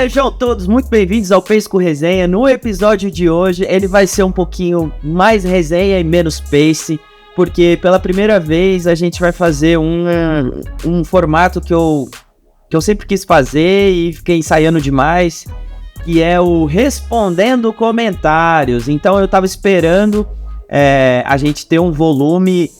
Sejam todos muito bem-vindos ao Pace com Resenha. No episódio de hoje, ele vai ser um pouquinho mais resenha e menos pace, porque pela primeira vez a gente vai fazer um formato que eu sempre quis fazer e fiquei ensaiando demais, que é o Respondendo Comentários. Então eu tava esperando a gente ter um volume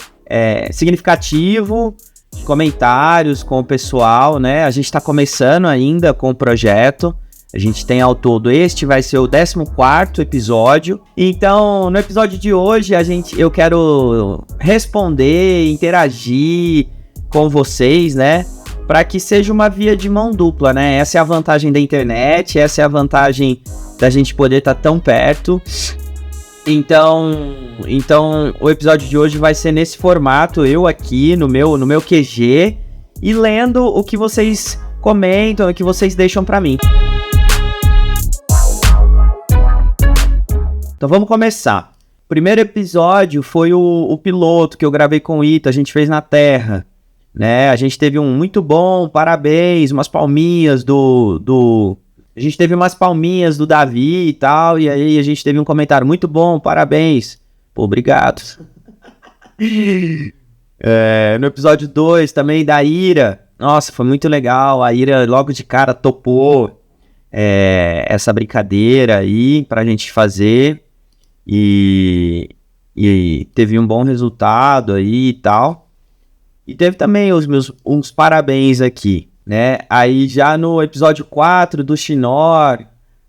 significativo de comentários com o pessoal, né? A gente tá começando ainda com o projeto. A gente tem ao todo, este vai ser o 14º episódio. Então, no episódio de hoje, eu quero responder, interagir com vocês, né? Para que seja uma via de mão dupla, né? Essa é a vantagem da internet, essa é a vantagem da gente poder estar tão perto. Então, o episódio de hoje vai ser nesse formato, eu aqui no meu QG e lendo o que vocês comentam, o que vocês deixam para mim. Então vamos começar. O primeiro episódio foi o piloto que eu gravei com o Ito, a gente fez na Terra, né? A gente teve um muito bom, parabéns, umas palminhas A gente teve umas palminhas do Davi e tal, e aí a gente teve um comentário muito bom, parabéns. Pô, obrigado. No episódio 2 também da Ira, nossa, foi muito legal, a Ira logo de cara topou essa brincadeira aí pra gente fazer, e teve um bom resultado aí e tal. E teve também uns parabéns aqui, né? Aí já no episódio 4 do Chinor,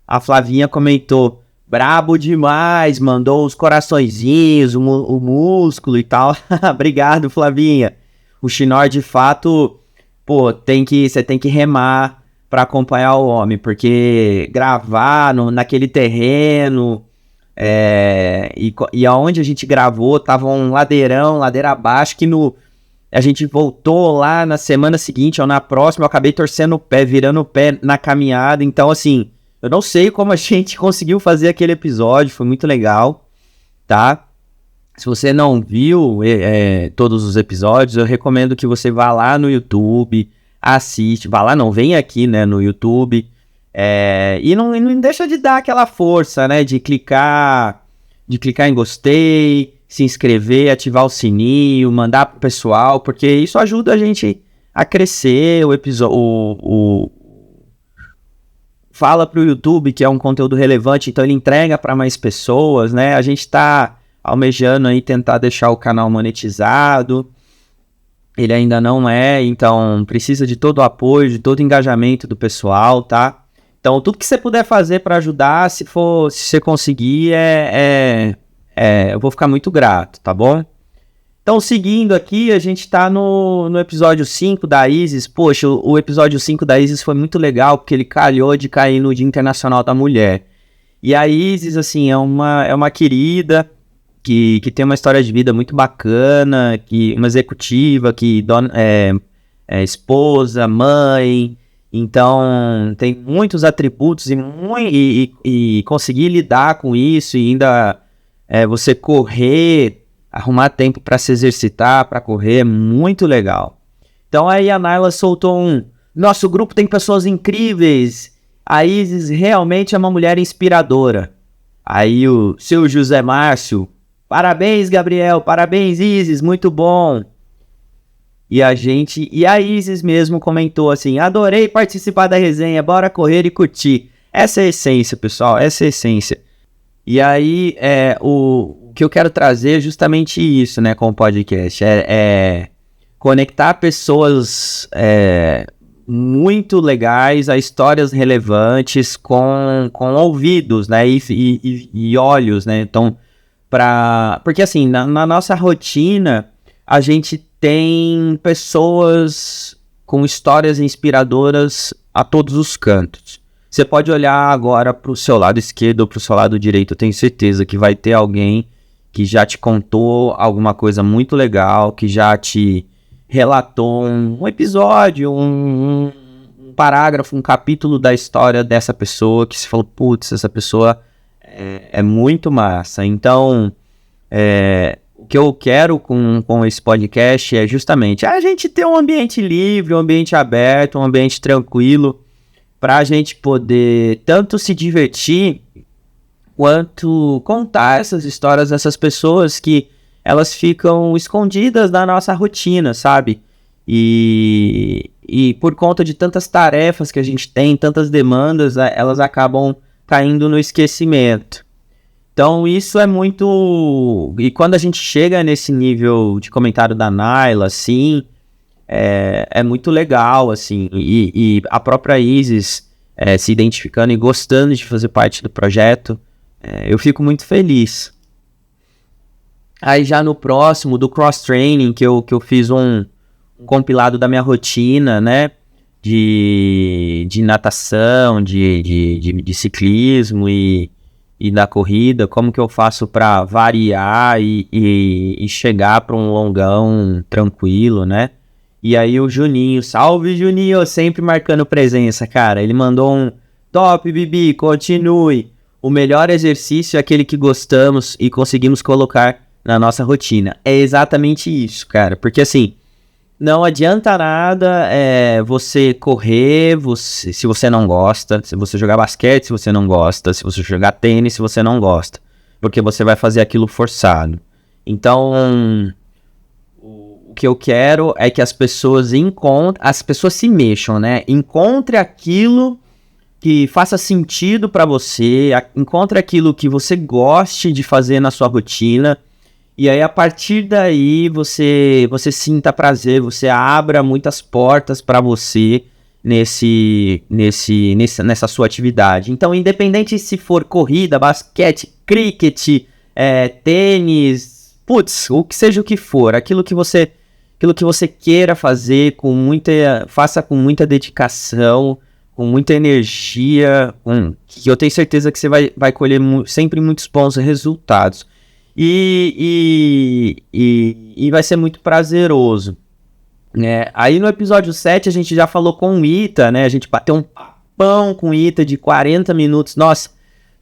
a Flavinha comentou, brabo demais, mandou os coraçõezinhos, o músculo e tal. Obrigado, Flavinha. O Chinor, de fato, pô, você tem que remar pra acompanhar o homem, porque gravar naquele terreno, e aonde a gente gravou, tava um ladeira abaixo, que a gente voltou lá na semana seguinte ou na próxima, eu acabei torcendo o pé, virando o pé na caminhada. Então, assim, eu não sei como a gente conseguiu fazer aquele episódio, foi muito legal, tá? Se você não viu todos os episódios, eu recomendo que você vá lá no YouTube, assiste, vem aqui, né, no YouTube, e não deixa de dar aquela força, né, de clicar em gostei, se inscrever, ativar o sininho, mandar pro pessoal, porque isso ajuda a gente a crescer o episódio. Fala pro YouTube que é um conteúdo relevante, então ele entrega para mais pessoas, né? A gente tá almejando aí tentar deixar o canal monetizado. Ele ainda não é, então precisa de todo o apoio, de todo o engajamento do pessoal, tá? Então tudo que você puder fazer para ajudar, se você conseguir, eu vou ficar muito grato, tá bom? Então, seguindo aqui, a gente tá no episódio 5 da Isis. Poxa, o episódio 5 da Isis foi muito legal, porque ele calhou de cair no Dia Internacional da Mulher. E a Isis, assim, é uma querida, que tem uma história de vida muito bacana, uma executiva, que é esposa, mãe. Então, tem muitos atributos e conseguir lidar com isso e ainda... você correr, arrumar tempo para se exercitar, para correr, é muito legal. Então aí a Naila soltou nosso grupo tem pessoas incríveis, a Isis realmente é uma mulher inspiradora. Aí o seu José Márcio, parabéns Gabriel, parabéns Isis, muito bom. E a Isis mesmo comentou assim, adorei participar da resenha, bora correr e curtir. Essa é a essência, pessoal, essa é a essência. E aí, o que eu quero trazer é justamente isso, né, com o podcast, conectar pessoas muito legais a histórias relevantes com ouvidos, né, e olhos, né, então, porque assim, na nossa rotina, a gente tem pessoas com histórias inspiradoras a todos os cantos. Você pode olhar agora para o seu lado esquerdo ou para o seu lado direito, eu tenho certeza que vai ter alguém que já te contou alguma coisa muito legal, que já te relatou um episódio, um parágrafo, um capítulo da história dessa pessoa, que você falou, putz, essa pessoa é muito massa. Então, o que eu quero com esse podcast é justamente a gente ter um ambiente livre, um ambiente aberto, um ambiente tranquilo, pra gente poder tanto se divertir quanto contar essas histórias dessas pessoas que elas ficam escondidas da nossa rotina, sabe? E por conta de tantas tarefas que a gente tem, tantas demandas, elas acabam caindo no esquecimento. Então isso é muito... E quando a gente chega nesse nível de comentário da Naila, assim, é muito legal, assim. E a própria Isis se identificando e gostando de fazer parte do projeto, eu fico muito feliz. Aí já no próximo, do cross-training, que eu fiz um compilado da minha rotina, né? De natação, de ciclismo e da corrida, como que eu faço para variar e chegar para um longão tranquilo, né? E aí o Juninho, salve Juninho, sempre marcando presença, cara. Ele mandou um top, Bibi, continue. O melhor exercício é aquele que gostamos e conseguimos colocar na nossa rotina. É exatamente isso, cara. Porque assim, não adianta nada você correr se você não gosta, se você jogar basquete se você não gosta, se você jogar tênis se você não gosta, porque você vai fazer aquilo forçado. Então, o que eu quero é que as pessoas se mexam, né? Encontre aquilo que faça sentido para você, encontre aquilo que você goste de fazer na sua rotina. E aí, a partir daí, você sinta prazer, você abra muitas portas para você nessa sua atividade. Então, independente se for corrida, basquete, cricket, tênis, o que seja o que for, aquilo que você queira fazer, faça com muita dedicação, com muita energia, que eu tenho certeza que você vai colher sempre muitos bons resultados. E vai ser muito prazeroso, né? Aí no episódio 7 a gente já falou com o Ita, né? A gente bateu um papão com o Ita de 40 minutos. Nossa,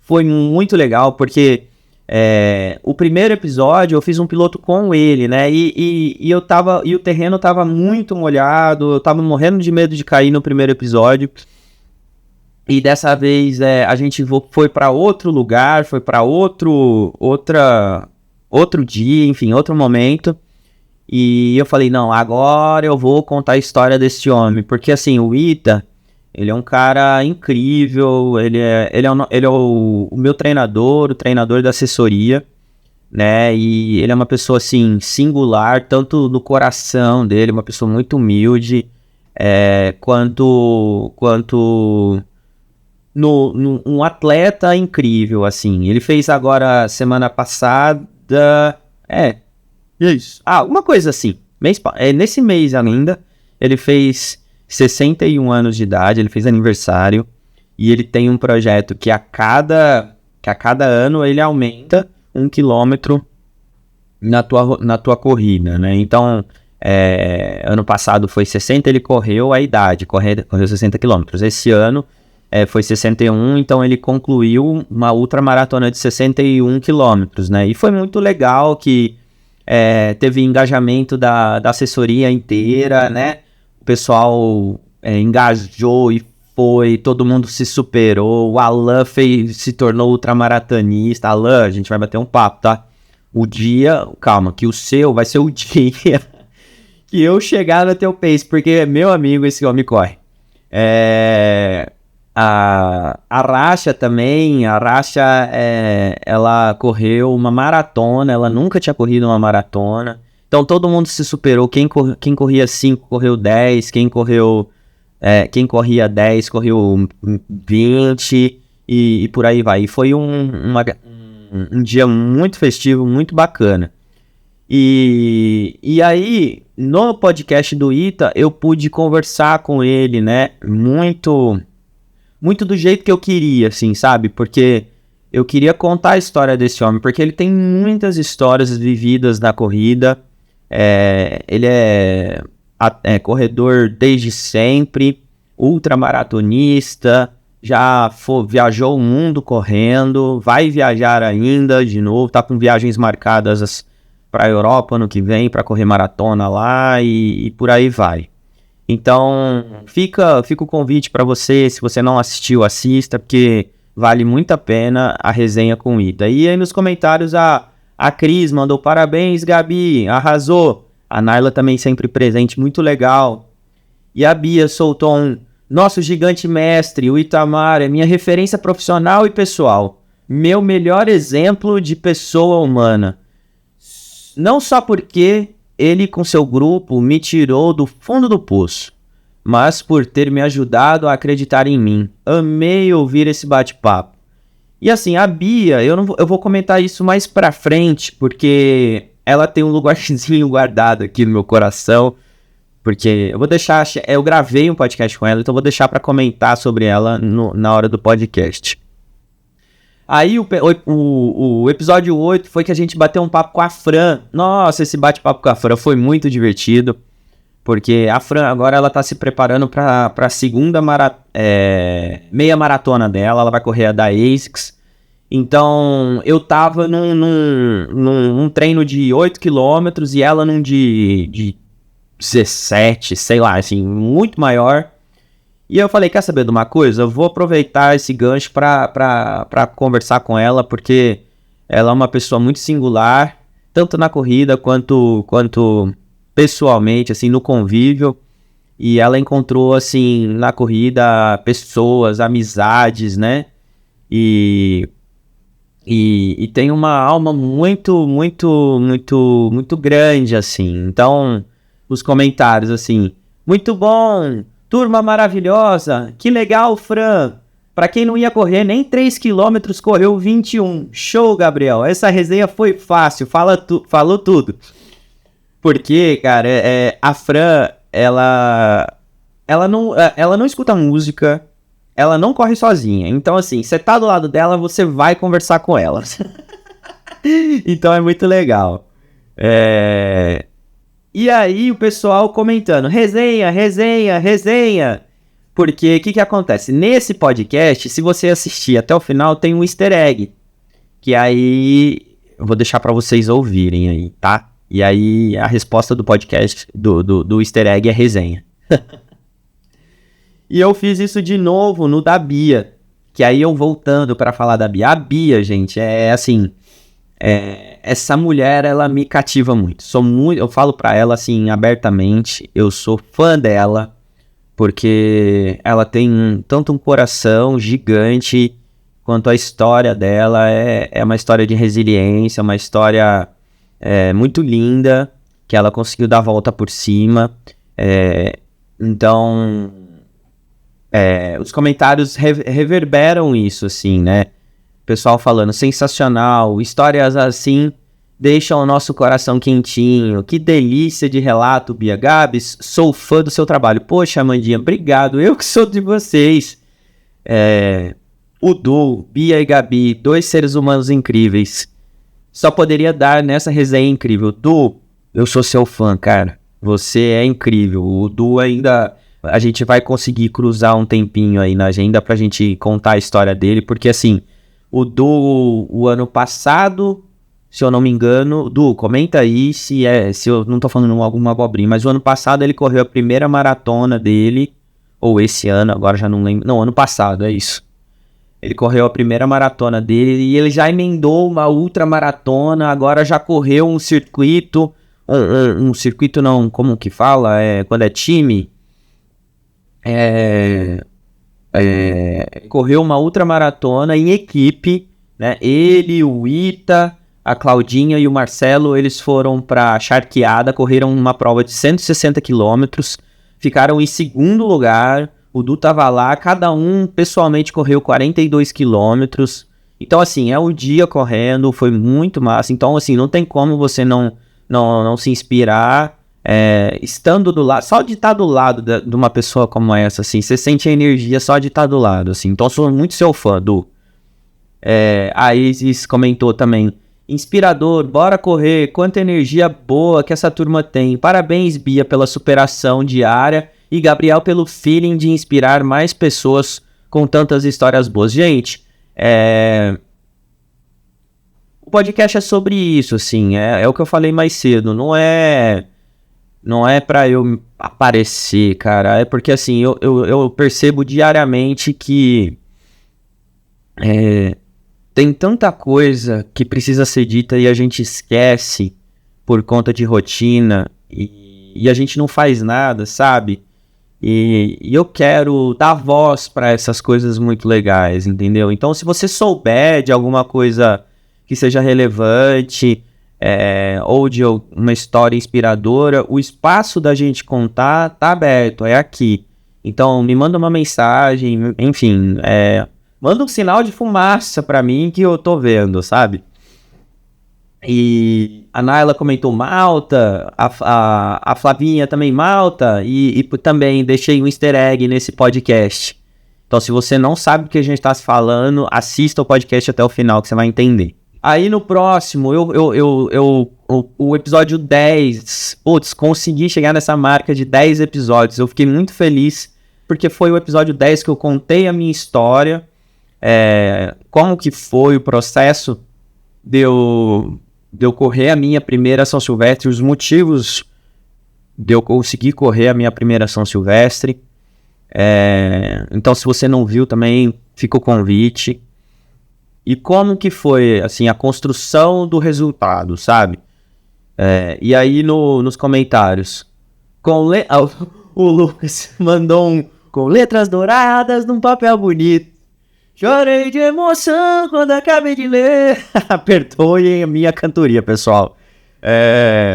foi muito legal, porque o primeiro episódio eu fiz um piloto com ele, né? E o terreno tava muito molhado, eu tava morrendo de medo de cair no primeiro episódio. E dessa vez a gente foi para outro lugar, foi para outro dia, enfim, outro momento. E eu falei, não, agora eu vou contar a história desse homem. Porque assim, o Ita, ele é um cara incrível, ele é o meu treinador, o treinador da assessoria, né? E ele é uma pessoa assim, singular, tanto no coração dele, uma pessoa muito humilde, quanto um atleta incrível, assim. Ele fez agora, semana passada... isso. Uma coisa assim. Nesse mês ainda, ele fez 61 anos de idade, ele fez aniversário. E ele tem um projeto que a cada ano ele aumenta 1 quilômetro na tua corrida, né? Então, ano passado foi 60, ele correu a idade, correu 60 quilômetros. Esse ano... foi 61, então ele concluiu uma ultramaratona de 61 quilômetros, né? E foi muito legal que teve engajamento da assessoria inteira, né? O pessoal engajou e todo mundo se superou. O Alan se tornou ultramaratonista. Alan, a gente vai bater um papo, tá? Calma, que o seu vai ser o dia que eu chegar no teu pace, porque, meu amigo, esse homem corre. A Rasha também, ela correu uma maratona, ela nunca tinha corrido uma maratona, então todo mundo se superou, quem corria 5 correu 10, quem corria 10 correu 20 e por aí vai, e foi um dia muito festivo, muito bacana. E aí, no podcast do Ita, eu pude conversar com ele, né, muito do jeito que eu queria, assim, sabe? Porque eu queria contar a história desse homem, porque ele tem muitas histórias vividas na corrida. Ele é corredor desde sempre, ultramaratonista, viajou o mundo correndo, vai viajar ainda de novo, tá com viagens marcadas para a Europa ano que vem, para correr maratona lá e por aí vai. Então, fica o convite para você, se você não assistiu, assista, porque vale muito a pena a resenha com o Ida. E aí nos comentários a Cris mandou parabéns, Gabi, arrasou. A Naila também sempre presente, muito legal. E a Bia soltou nosso gigante mestre, o Itamar, é minha referência profissional e pessoal. Meu melhor exemplo de pessoa humana. Não só porque ele com seu grupo me tirou do fundo do poço, mas por ter me ajudado a acreditar em mim. Amei ouvir esse bate-papo. E assim, a Bia, eu vou comentar isso mais pra frente, porque ela tem um lugarzinho guardado aqui no meu coração, porque eu vou deixar, eu gravei um podcast com ela, então eu vou deixar pra comentar sobre ela na hora do podcast. Aí o episódio 8 foi que a gente bateu um papo com a Fran. Nossa, esse bate-papo com a Fran foi muito divertido. Porque a Fran agora ela tá se preparando para a segunda meia maratona dela. Ela vai correr a da ASICS. Então eu tava num treino de 8 km e ela num de 17, sei lá, assim, muito maior. E eu falei, quer saber de uma coisa? Eu vou aproveitar esse gancho pra conversar com ela, porque ela é uma pessoa muito singular, tanto na corrida quanto pessoalmente, assim, no convívio. E ela encontrou, assim, na corrida, pessoas, amizades, né? E tem uma alma muito grande, assim. Então, os comentários, assim, muito bom! Turma maravilhosa, que legal, Fran. Pra quem não ia correr nem 3 km, correu 21. Show, Gabriel. Essa resenha foi fácil, falou tudo. Porque, cara, a Fran, ela não escuta música, ela não corre sozinha. Então, assim, você tá do lado dela, você vai conversar com ela. Então é muito legal. E aí o pessoal comentando, resenha. Porque o que acontece? Nesse podcast, se você assistir até o final, tem um easter egg. Que aí eu vou deixar pra vocês ouvirem aí, tá? E aí a resposta do podcast, do easter egg é resenha. E eu fiz isso de novo no da Bia. Que aí eu voltando pra falar da Bia. A Bia, gente, é assim... essa mulher, ela me cativa muito. Eu falo pra ela assim abertamente, eu sou fã dela, porque ela tem tanto um coração gigante, quanto a história dela é uma história de resiliência, uma história muito linda, que ela conseguiu dar a volta por cima. Então, os comentários reverberam isso, assim, né? Pessoal falando, sensacional, histórias assim deixam o nosso coração quentinho. Que delícia de relato, Bia. Gabs, sou fã do seu trabalho. Poxa, Amandinha, obrigado. Eu que sou de vocês. O Du, Bia e Gabi, 2 seres humanos incríveis. Só poderia dar nessa resenha incrível. Du, eu sou seu fã, cara. Você é incrível. O Du ainda... A gente vai conseguir cruzar um tempinho aí na agenda pra gente contar a história dele, porque assim... o ano passado, se eu não me engano, Du, comenta aí se eu não tô falando alguma abobrinha, mas o ano passado ele correu a primeira maratona dele, ou esse ano, agora já não lembro, não, ano passado, é isso. Ele correu a primeira maratona dele e ele já emendou uma ultramaratona, agora já correu um circuito, um circuito não, como que fala, quando é time, correu uma ultramaratona em equipe, né? Ele, o Ita, a Claudinha e o Marcelo, eles foram para Charqueada, correram uma prova de 160 quilômetros, ficaram em segundo lugar, o Du tava lá, cada um pessoalmente correu 42 quilômetros. Então, assim, é o dia correndo, foi muito massa. Então, assim, não tem como você não se inspirar. Estando do lado, só de estar do lado de uma pessoa como essa, assim, você sente a energia só de estar do lado, assim. Então, sou muito seu fã, Du. A Isis comentou também, inspirador, bora correr, quanta energia boa que essa turma tem. Parabéns, Bia, pela superação diária e Gabriel pelo feeling de inspirar mais pessoas com tantas histórias boas. Gente, o podcast é sobre isso, assim, é o que eu falei mais cedo, não é Não é pra eu aparecer, cara. É porque, assim, eu percebo diariamente que tem tanta coisa que precisa ser dita e a gente esquece por conta de rotina e a gente não faz nada, sabe? E eu quero dar voz para essas coisas muito legais, entendeu? Então, se você souber de alguma coisa que seja relevante, ou de uma história inspiradora, o espaço da gente contar tá aberto, é aqui. Então, me manda uma mensagem, enfim, manda um sinal de fumaça para mim que eu tô vendo, sabe? E a Naila comentou Malta, a Flavinha também Malta, e também deixei um easter egg nesse podcast. Então, se você não sabe do que a gente está falando, assista o podcast até o final, que você vai entender. Aí no próximo, o episódio 10, putz, consegui chegar nessa marca de 10 episódios. Eu fiquei muito feliz, porque foi o episódio 10 que eu contei a minha história, como que foi o processo de eu correr a minha primeira São Silvestre, os motivos de eu conseguir correr a minha primeira São Silvestre. Então, se você não viu também, fica o convite. E como que foi, assim, a construção do resultado, sabe? E aí, nos comentários, o Lucas mandou com letras douradas num papel bonito. Chorei de emoção quando acabei de ler. Perdoem a minha cantoria, pessoal.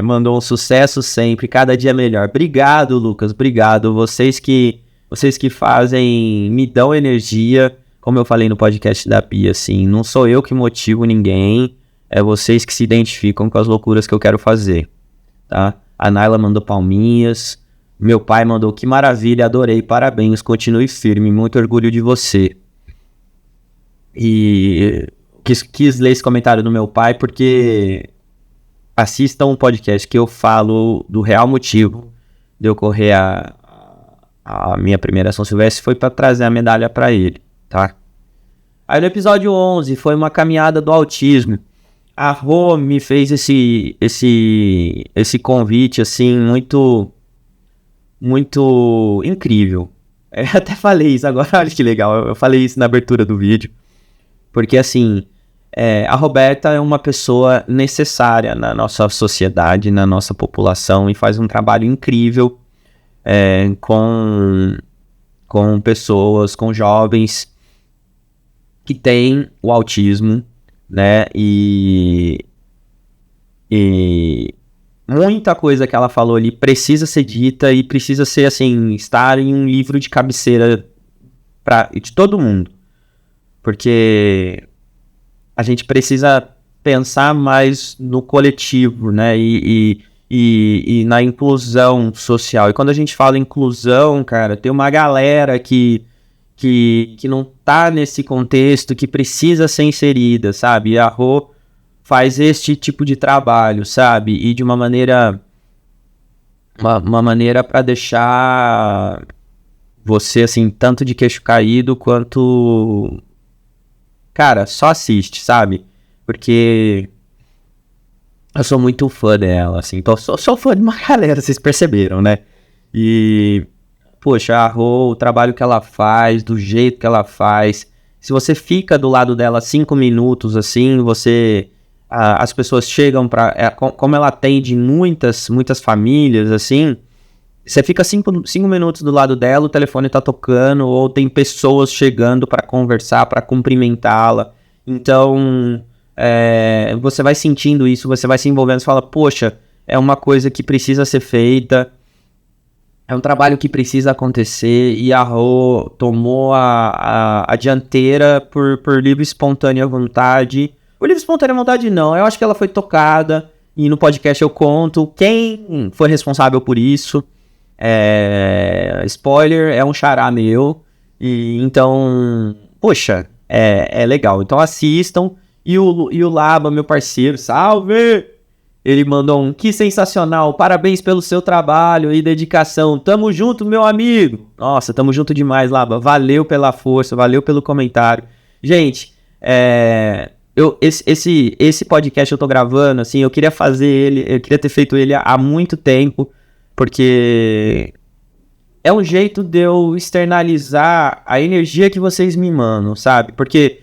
Mandou um sucesso sempre, cada dia melhor. Obrigado, Lucas, obrigado. Vocês que fazem, me dão energia, como eu falei no podcast da Pia, assim, não sou eu que motivo ninguém, é vocês que se identificam com as loucuras que eu quero fazer, tá? A Naila mandou palminhas, meu pai mandou, que maravilha, adorei, parabéns, continue firme, muito orgulho de você. E quis ler esse comentário do meu pai porque assistam um podcast que eu falo do real motivo de eu correr a minha primeira São Silvestre foi para trazer a medalha para ele, tá? Aí no episódio 11 foi uma caminhada do autismo. A Rô me fez esse convite assim muito muito incrível. Eu até falei isso agora, olha que legal, eu falei isso na abertura do vídeo. Porque, assim, a Roberta é uma pessoa necessária na nossa sociedade, na nossa população, e faz um trabalho incrível com pessoas, com jovens que têm o autismo, né? E muita coisa que ela falou ali precisa ser dita e precisa ser, assim, estar em um livro de cabeceira de todo mundo. Porque a gente precisa pensar mais no coletivo, né? E na inclusão social. E quando a gente fala inclusão, cara, tem uma galera que não tá nesse contexto, que precisa ser inserida, sabe? E a Rô faz este tipo de trabalho, sabe? E de uma maneira para deixar você, assim, tanto de queixo caído quanto... Cara, só assiste, sabe? Porque eu sou muito fã dela, assim. Então, sou fã de uma galera, vocês perceberam, né? E, poxa, a Rô, o trabalho que ela faz, do jeito que ela faz. Se você fica do lado dela 5 minutos, assim, as pessoas chegam pra... como ela atende muitas famílias, assim... Você fica 5 minutos do lado dela, o telefone tá tocando, ou tem pessoas chegando para conversar, para cumprimentá-la. Então, você vai sentindo isso, você vai se envolvendo, você fala, poxa, é uma coisa que precisa ser feita, é um trabalho que precisa acontecer, e a Rô tomou a dianteira por livre e espontânea vontade. Por livre e espontânea vontade não, eu acho que ela foi tocada, e no podcast eu conto quem foi responsável por isso. Spoiler, é um xará meu, e então, poxa, é legal, então assistam. E o Laba, meu parceiro, salve! Ele mandou que sensacional, parabéns pelo seu trabalho e dedicação, tamo junto, meu amigo. Nossa, tamo junto demais, Laba, valeu pela força, valeu pelo comentário. Gente, esse podcast eu tô gravando, assim, eu queria ter feito ele há muito tempo. porque é um jeito de eu externalizar a energia que vocês me mandam, sabe? Porque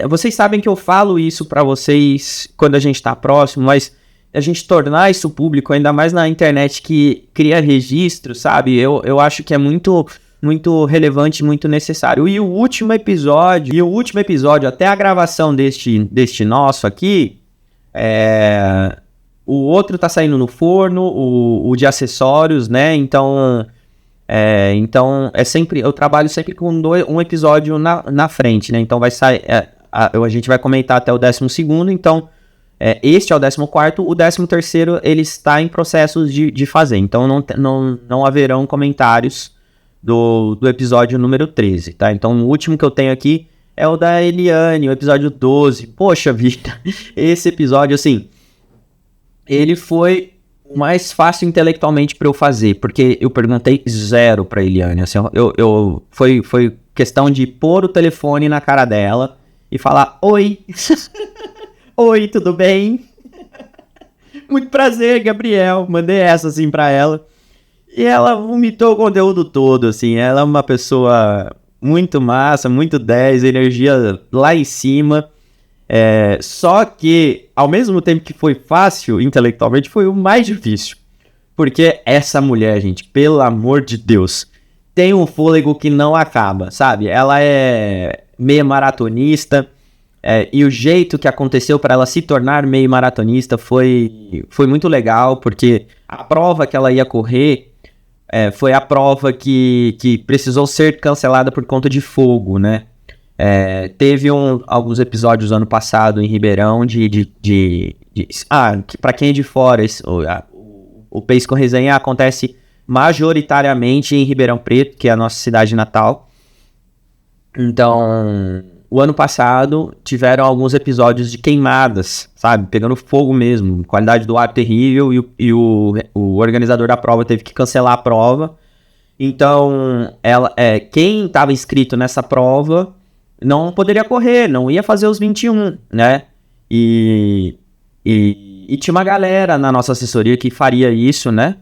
vocês sabem que eu falo isso pra vocês quando a gente tá próximo, mas a gente tornar isso público, ainda mais na internet que cria registro, sabe? Eu acho que é muito, muito relevante, muito necessário. E o último episódio, até a gravação deste nosso aqui, o outro tá saindo no forno, o de acessórios, né? Então é sempre, eu trabalho sempre com um episódio na frente, né? Então vai sair, a gente vai comentar até o 12º, então este é o 14º, o 13º ele está em processos de fazer, então não haverão comentários do episódio número 13, tá? Então o último que eu tenho aqui é o da Eliane, o episódio 12. Poxa vida, esse episódio, assim, ele foi mais fácil intelectualmente pra eu fazer, porque eu perguntei 0 pra Eliane, assim, foi questão de pôr o telefone na cara dela e falar, oi, oi, tudo bem? Muito prazer, Gabriel, mandei essa assim pra ela, e ela vomitou o conteúdo todo, assim, ela é uma pessoa muito massa, muito 10, energia lá em cima. Só que, ao mesmo tempo que foi fácil intelectualmente, foi o mais difícil. Porque essa mulher, gente, pelo amor de Deus, tem um fôlego que não acaba, sabe? Ela é meia maratonista, e o jeito que aconteceu para ela se tornar meio maratonista foi muito legal, porque a prova que ela ia correr foi a prova que precisou ser cancelada por conta de fogo, né? Teve alguns episódios ano passado em Ribeirão que pra quem é de fora, o Pace com Resenha acontece majoritariamente em Ribeirão Preto, que é a nossa cidade natal. Então, o ano passado tiveram alguns episódios de queimadas, sabe? Pegando fogo mesmo, qualidade do ar terrível, e o organizador da prova teve que cancelar a prova. Então, quem estava inscrito nessa prova não poderia correr, não ia fazer os 21, né? E tinha uma galera na nossa assessoria que faria isso, né?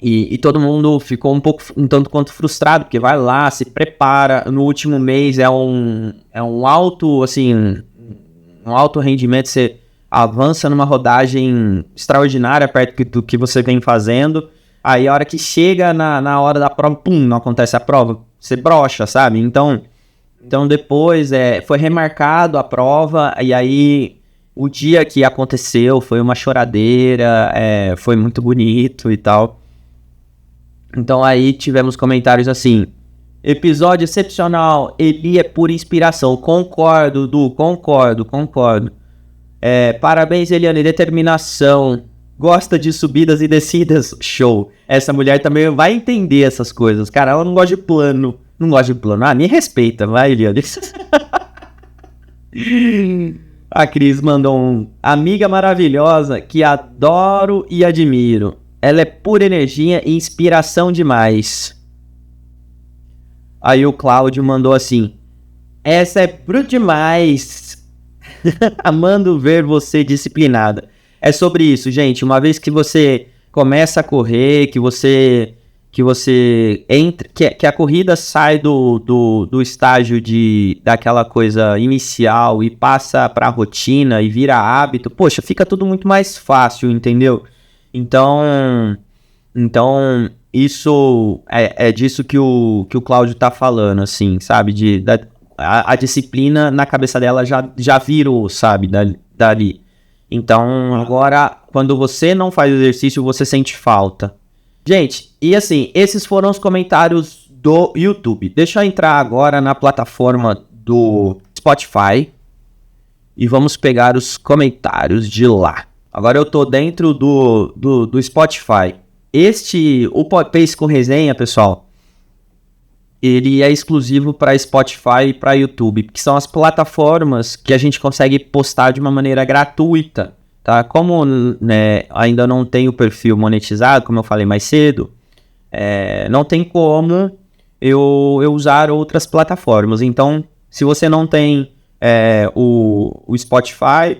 E todo mundo ficou um tanto quanto frustrado, porque vai lá, se prepara, no último mês é um alto, assim, um alto rendimento, você avança numa rodagem extraordinária perto do que você vem fazendo, aí a hora que chega na hora da prova, pum, não acontece a prova, você brocha, sabe? Então depois foi remarcado a prova, e aí o dia que aconteceu foi uma choradeira, foi muito bonito e tal. Então aí tivemos comentários assim, episódio excepcional, Eli é pura inspiração, concordo, Du, concordo. Parabéns, Eliane, determinação, gosta de subidas e descidas, show. Essa mulher também vai entender essas coisas, cara, ela não gosta de plano. Me respeita, vai, Eliane. A Cris mandou amiga maravilhosa que adoro e admiro. Ela é pura energia e inspiração demais. Aí o Cláudio mandou assim, essa é bruto demais. Amando ver você disciplinada. É sobre isso, gente. Uma vez que você começa a correr, que você entra, que a corrida sai do estágio daquela coisa inicial e passa pra rotina e vira hábito, poxa, fica tudo muito mais fácil, entendeu? Então isso é disso que o Cláudio tá falando, assim, sabe? A disciplina na cabeça dela já virou, sabe? Dali. Então, agora, quando você não faz exercício, você sente falta. Gente, e assim, esses foram os comentários do YouTube. Deixa eu entrar agora na plataforma do Spotify e vamos pegar os comentários de lá. Agora eu tô dentro do Spotify. O Pace com Resenha, pessoal, ele é exclusivo para Spotify e para YouTube, que são as plataformas que a gente consegue postar de uma maneira gratuita, tá? Como ainda não tem o perfil monetizado, como eu falei mais cedo, não tem como eu usar outras plataformas. Então, se você não tem o Spotify,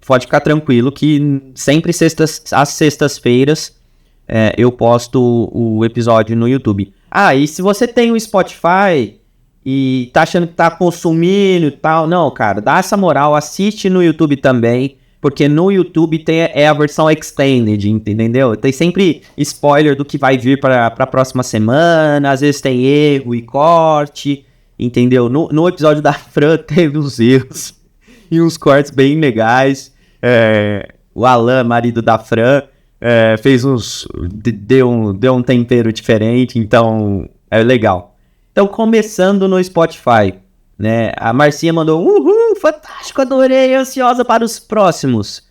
pode ficar tranquilo que sempre às sextas-feiras eu posto o episódio no YouTube. E se você tem o Spotify e tá achando que tá consumindo e tal, não, cara, dá essa moral, assiste no YouTube também, porque no YouTube é a versão extended, entendeu? Tem sempre spoiler do que vai vir pra próxima semana, às vezes tem erro e corte, entendeu? No episódio da Fran teve uns erros e uns cortes bem legais. O Alan, marido da Fran, fez deu um tempero diferente, então é legal. Então, começando no Spotify, né? A Marcinha mandou, fantástico, adorei, ansiosa para os próximos.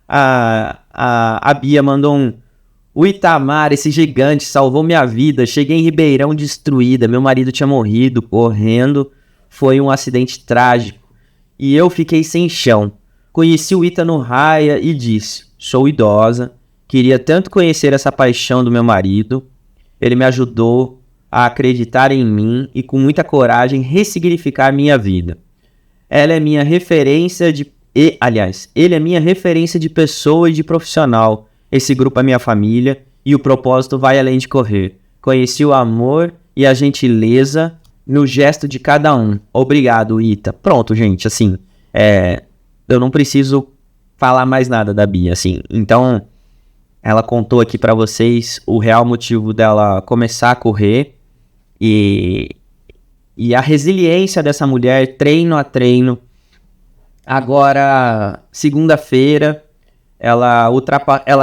A Bia mandou o Itamar, esse gigante, salvou minha vida, cheguei em Ribeirão destruída, meu marido tinha morrido correndo, foi um acidente trágico, e eu fiquei sem chão. Conheci o Ita no Raia e disse, sou idosa, queria tanto conhecer essa paixão do meu marido, ele me ajudou a acreditar em mim e com muita coragem ressignificar minha vida. Ele é minha referência de pessoa e de profissional. Esse grupo é minha família e o propósito vai além de correr. Conheci o amor e a gentileza no gesto de cada um. Obrigado, Ita. Pronto, gente, assim, eu não preciso falar mais nada da Bia, assim. Então, ela contou aqui pra vocês o real motivo dela começar a correr e a resiliência dessa mulher, treino a treino. Agora, segunda-feira, ela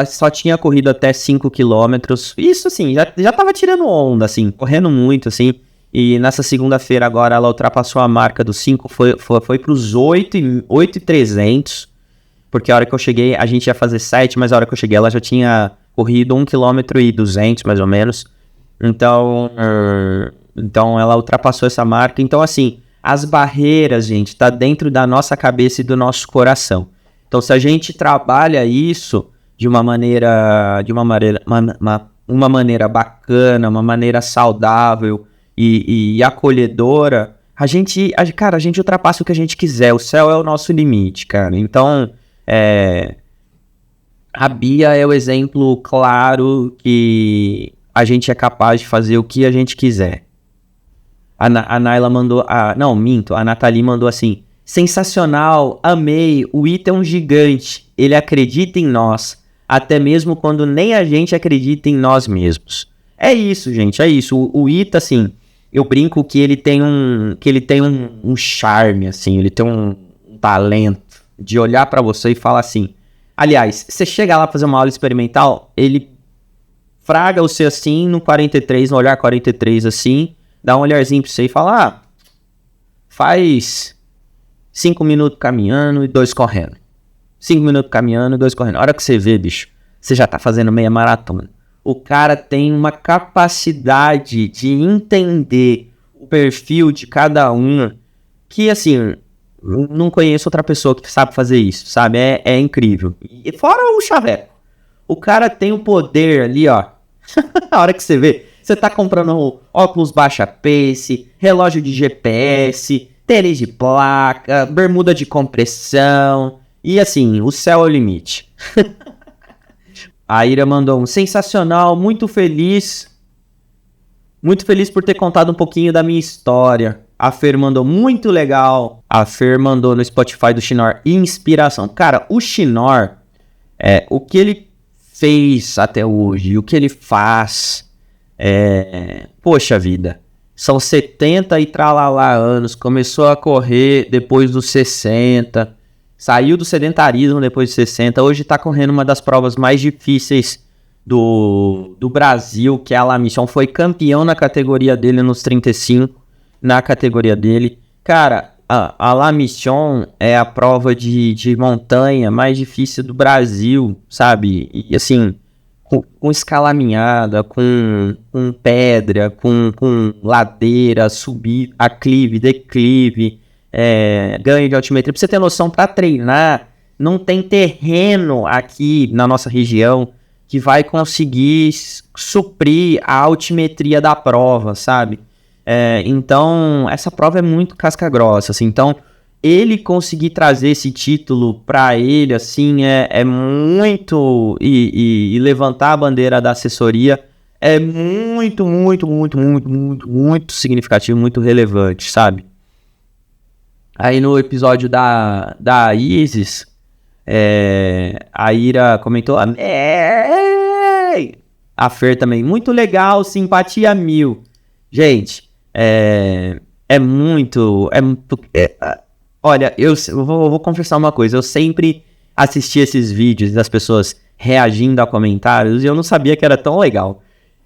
só tinha corrido até 5 km. Isso, assim, já tava tirando onda, assim, correndo muito, assim. E nessa segunda-feira agora ela ultrapassou a marca dos 5, foi pros 8,300. Porque a hora que eu cheguei, a gente ia fazer 7, mas a hora que eu cheguei ela já tinha corrido 1,2 km mais ou menos. Então ela ultrapassou essa marca. Então, assim, as barreiras, gente, tá dentro da nossa cabeça e do nosso coração. Então, se a gente trabalha isso de uma maneira bacana, uma maneira saudável e acolhedora, a gente ultrapassa o que a gente quiser. O céu é o nosso limite, cara. Então, a Bia é o exemplo claro que a gente é capaz de fazer o que a gente quiser. A Naila mandou... a Nathalie mandou assim, sensacional, amei, o Ita é um gigante, ele acredita em nós, até mesmo quando nem a gente acredita em nós mesmos. É isso, gente, é isso. O Ita, assim, eu brinco que ele tem um charme, assim, ele tem um talento de olhar pra você e falar assim... Aliás, você chega lá pra fazer uma aula experimental, ele fraga você assim, no olhar 43 assim, dá um olharzinho pra você e fala, faz 5 minutos caminhando e 2 correndo. 5 minutos caminhando e 2 correndo. A hora que você vê, bicho, você já tá fazendo meia maratona. O cara tem uma capacidade de entender o perfil de cada um que, assim, não conheço outra pessoa que sabe fazer isso, sabe? É incrível. E fora o chaveco. O cara tem o poder ali, ó. A hora que você vê, você tá comprando óculos baixa pace, relógio de GPS, tênis de placa, bermuda de compressão. E assim, o céu é o limite. A Ira mandou um sensacional, muito feliz por ter contado um pouquinho da minha história. A Fer mandou muito legal. A Fer mandou no Spotify do Chinor inspiração. Cara, o Chinor, o que ele fez até hoje, o que ele faz, poxa vida, são 70 e tralalá anos, começou a correr depois dos 60, saiu do sedentarismo depois dos 60, hoje tá correndo uma das provas mais difíceis do Brasil, que é a La Mission, foi campeão na categoria dele nos 35, na categoria dele. Cara, a La Mission é a prova de montanha mais difícil do Brasil, sabe? E assim, com escalaminhada, com pedra, com ladeira, subir, aclive, declive, ganho de altimetria. Pra você ter noção, pra treinar, não tem terreno aqui na nossa região que vai conseguir suprir a altimetria da prova, sabe? Então, essa prova é muito casca grossa, assim. Então, ele conseguir trazer esse título pra ele, assim, é muito... E levantar a bandeira da assessoria é muito, muito, muito, muito, muito, muito significativo, muito relevante, sabe? Aí no episódio da Isis, a Ira comentou... A Fer também, muito legal, simpatia mil. Gente, olha, eu vou confessar uma coisa, eu sempre assisti esses vídeos das pessoas reagindo a comentários e eu não sabia que era tão legal.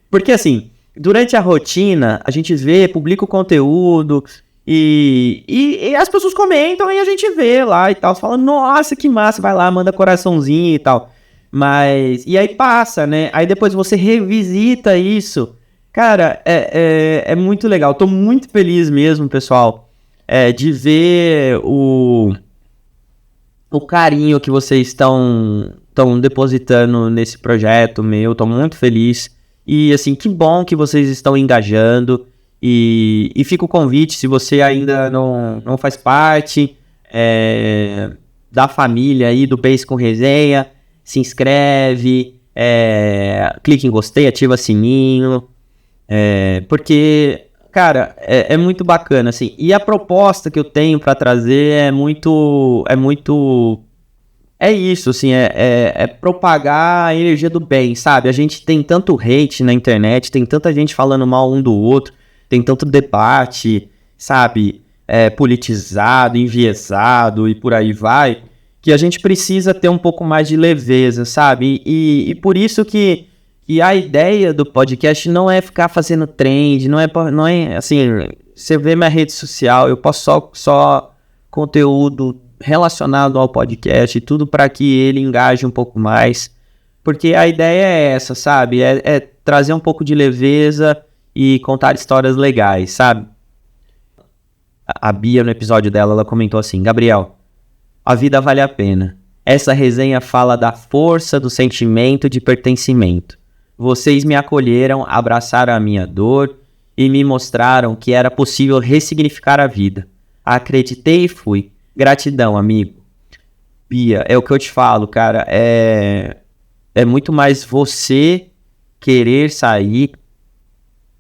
Porque assim, durante a rotina, a gente vê, publica o conteúdo e as pessoas comentam e a gente vê lá e tal, fala, nossa, que massa, vai lá, manda coraçãozinho e tal. E aí passa, né? Aí depois você revisita isso. Cara, é muito legal. Tô muito feliz mesmo, pessoal, de ver o carinho que vocês estão depositando nesse projeto meu. Tô muito feliz. E, assim, que bom que vocês estão engajando. E fica o convite, se você ainda não faz parte da família aí do Base com Resenha, se inscreve, clique em gostei, ativa sininho, porque, cara, é muito bacana, assim, e a proposta que eu tenho pra trazer é isso, assim, é propagar a energia do bem, sabe? A gente tem tanto hate na internet, tem tanta gente falando mal um do outro, tem tanto debate, sabe? Politizado, enviesado e por aí vai, que a gente precisa ter um pouco mais de leveza, sabe? E por isso que a ideia do podcast não é ficar fazendo trend, não é assim, você vê minha rede social, eu posto só conteúdo relacionado ao podcast e tudo para que ele engaje um pouco mais, porque a ideia é essa, sabe? É trazer um pouco de leveza e contar histórias legais, sabe? A Bia, no episódio dela, ela comentou assim, Gabriel, a vida vale a pena. Essa resenha fala da força do sentimento de pertencimento. Vocês me acolheram, abraçaram a minha dor e me mostraram que era possível ressignificar a vida. Acreditei e fui. Gratidão, amigo. Bia, é o que eu te falo, cara. É muito mais você querer sair,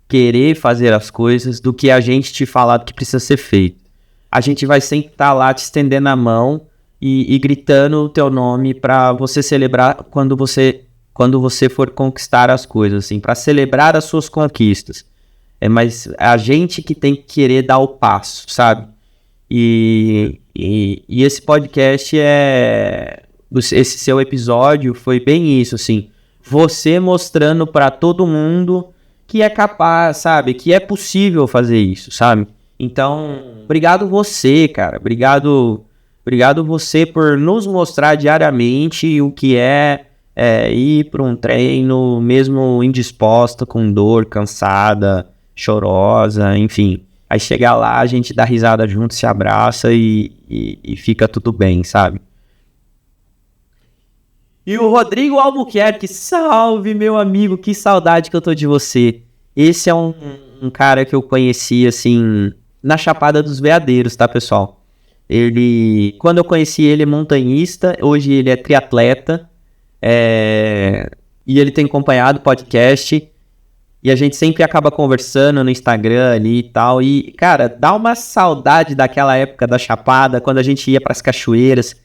querer fazer as coisas, do que a gente te falar do que precisa ser feito. A gente vai sempre estar lá te estendendo a mão e gritando o teu nome para você celebrar quando você for conquistar as coisas, assim, para celebrar as suas conquistas. Mas a gente que tem que querer dar o passo, sabe? E esse podcast esse seu episódio foi bem isso, assim, você mostrando para todo mundo que é capaz, sabe? Que é possível fazer isso, sabe? Então, obrigado você, cara. Obrigado você por nos mostrar diariamente o que é ir para um treino mesmo indisposta, com dor, cansada, chorosa, enfim. Aí chegar lá, a gente dá risada junto, se abraça e fica tudo bem, sabe? E o Rodrigo Albuquerque, salve, meu amigo, que saudade que eu tô de você. Esse é um cara que eu conheci, assim, na Chapada dos Veadeiros, tá, pessoal? Quando eu conheci ele, é montanhista, hoje ele é triatleta, e ele tem acompanhado o podcast, e a gente sempre acaba conversando no Instagram ali e tal, e, cara, dá uma saudade daquela época da Chapada, quando a gente ia pras cachoeiras.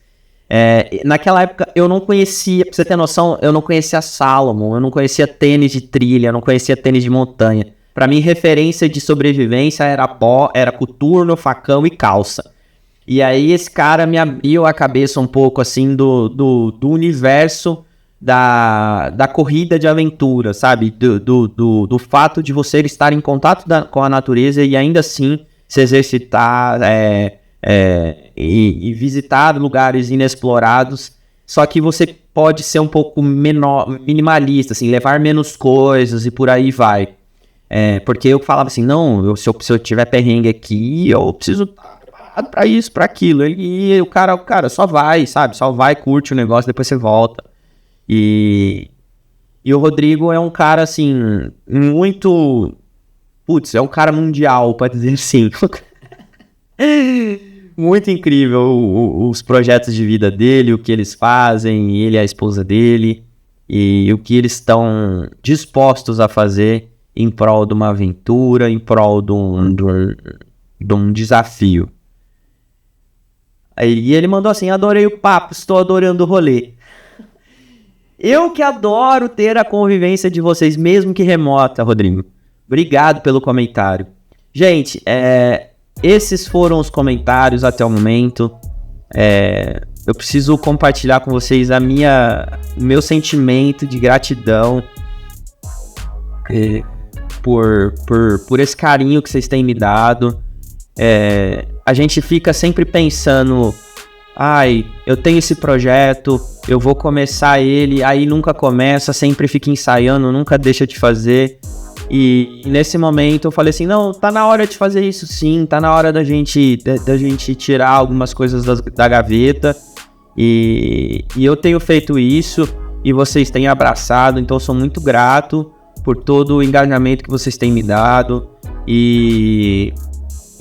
Naquela época eu não conhecia, pra você ter noção, eu não conhecia Salomon, eu não conhecia tênis de trilha, eu não conhecia tênis de montanha. Pra mim, referência de sobrevivência era coturno, facão e calça. E aí esse cara me abriu a cabeça um pouco, assim, do universo da corrida de aventura, sabe? Do fato de você estar em contato com a natureza e ainda assim se exercitar e visitar lugares inexplorados, só que você pode ser um pouco minimalista, assim, levar menos coisas e por aí vai. Porque eu falava assim, não, se eu tiver perrengue aqui, eu preciso estar preparado pra isso, pra aquilo. E o cara só vai, sabe? Só vai, curte o negócio, depois você volta. E o Rodrigo é um cara, assim, muito... Putz, é um cara mundial, pode dizer assim. muito incrível os projetos de vida dele, o que eles fazem, ele e a esposa dele, e o que eles estão dispostos a fazer em prol de uma aventura, em prol de um desafio. E ele mandou assim: adorei o papo, estou adorando o rolê. Eu que adoro ter a convivência de vocês, mesmo que remota, Rodrigo. Obrigado pelo comentário. Gente, esses foram os comentários até o momento. Eu preciso compartilhar com vocês o meu sentimento de gratidão por esse carinho que vocês têm me dado. A gente fica sempre pensando: eu tenho esse projeto, eu vou começar ele, aí nunca começa, sempre fica ensaiando, nunca deixa de fazer. E nesse momento eu falei assim: não, tá na hora de fazer isso sim, tá na hora da gente tirar algumas coisas da gaveta. E eu tenho feito isso e vocês têm abraçado, então eu sou muito grato por todo o engajamento que vocês têm me dado. E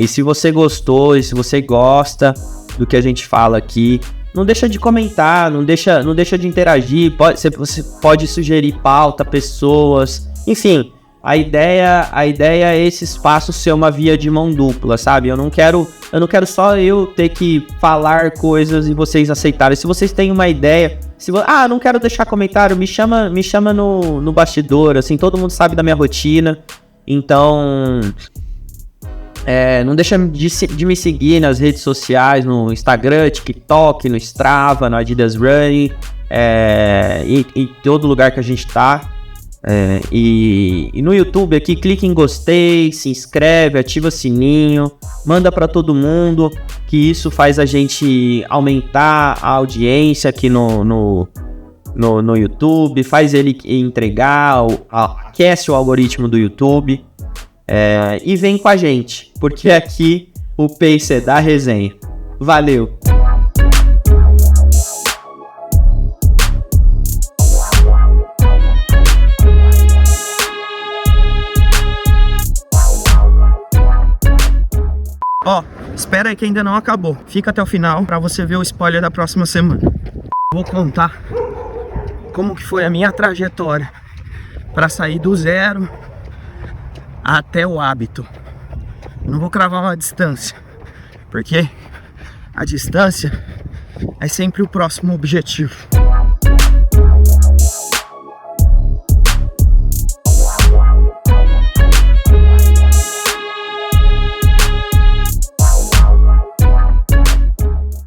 se você gostou, e se você gosta do que a gente fala aqui, não deixa de comentar, não deixa de interagir, você pode sugerir pauta, pessoas, enfim. A ideia é esse espaço ser uma via de mão dupla, sabe? Eu não quero só eu ter que falar coisas e vocês aceitarem. Se vocês têm uma ideia, não quero deixar comentário, me chama no bastidor, assim, todo mundo sabe da minha rotina. Então, não deixa de me seguir nas redes sociais, no Instagram, TikTok, no Strava, no Adidas Running, em todo lugar que a gente tá. E no YouTube aqui, clique em gostei, se inscreve, ativa o sininho, manda pra todo mundo, que isso faz a gente aumentar a audiência aqui no YouTube, faz ele entregar, aquece o algoritmo do YouTube. E vem com a gente, porque aqui o Pace é da resenha. Valeu! Espera aí que ainda não acabou. Fica até o final pra você ver o spoiler da próxima semana. Vou contar como que foi a minha trajetória pra sair do zero até o hábito. Não vou cravar uma distância, porque a distância é sempre o próximo objetivo.